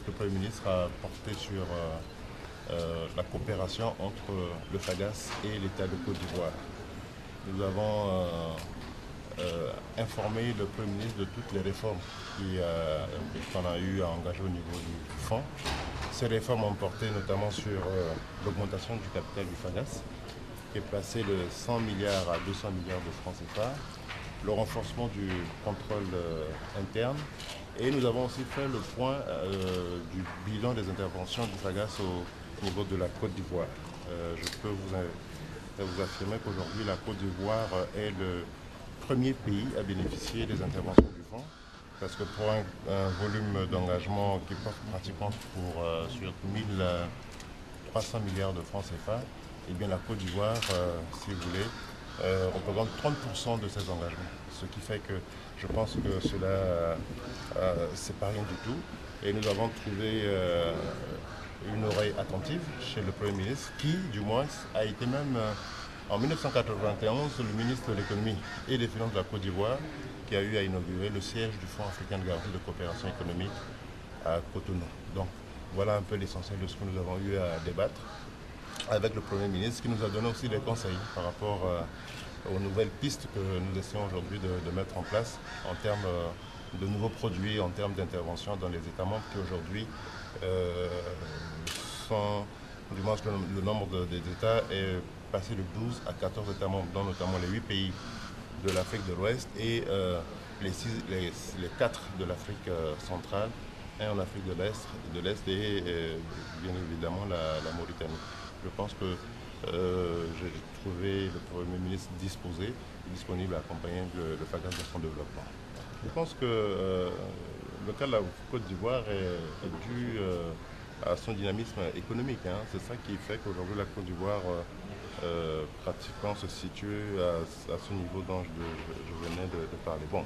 le Premier ministre a porté sur la coopération entre le FAGAS et l'État de Côte d'Ivoire. Nous avons informé le Premier ministre de toutes les réformes qu'on a eu à engager au niveau du fonds. Ces réformes ont porté notamment sur l'augmentation du capital du FAGAS, qui est passé de 100 milliards à 200 milliards de francs CFA, le renforcement du contrôle interne, et nous avons aussi fait le point du bilan des interventions du FAGAS au niveau de la Côte d'Ivoire. Je peux vous affirmer qu'aujourd'hui la Côte d'Ivoire est le premier pays à bénéficier des interventions du fonds, parce que pour un volume d'engagement qui porte pratiquement sur 1300 milliards de francs CFA, eh bien la Côte d'Ivoire, si vous voulez, représente 30% de ces engagements. Ce qui fait que je pense que cela, c'est pas rien du tout. Et nous avons trouvé une oreille attentive chez le Premier ministre, qui, du moins, a été même en 1991 le ministre de l'économie et des finances de la Côte d'Ivoire, qui a eu à inaugurer le siège du Fonds africain de garantie de coopération économique à Cotonou. Donc voilà un peu l'essentiel de ce que nous avons eu à débattre avec le Premier ministre, qui nous a donné aussi des conseils par rapport aux nouvelles pistes que nous essayons aujourd'hui de mettre en place en termes de nouveaux produits, en termes d'intervention dans les États membres qui aujourd'hui sont, du moins le nombre des États est passé de 12 à 14 États membres, dont notamment les 8 pays de l'Afrique de l'Ouest et les 4 de l'Afrique centrale, un en Afrique de l'Est et bien évidemment la Mauritanie. Je pense que j'ai trouvé le Premier ministre disponible à accompagner le FAGAS dans son développement. Je pense que le cas de la Côte d'Ivoire est dû à son dynamisme économique. Hein. C'est ça qui fait qu'aujourd'hui la Côte d'Ivoire pratiquement se situe à ce niveau dont je venais de parler. Bon,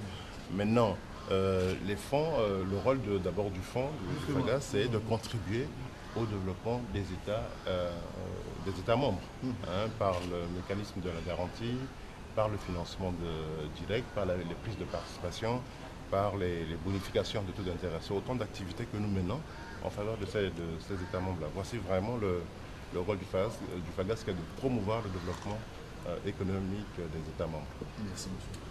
maintenant, les fonds, le rôle d'abord du fonds, du FAGAS, c'est de contribuer au développement des États membres, hein, par le mécanisme de la garantie, par le financement direct, par les prises de participation, par les bonifications de taux d'intérêt. C'est autant d'activités que nous menons en faveur de ces États membres-là. Voici vraiment le rôle du FAGAS, qui est de promouvoir le développement économique des États membres. Merci, monsieur.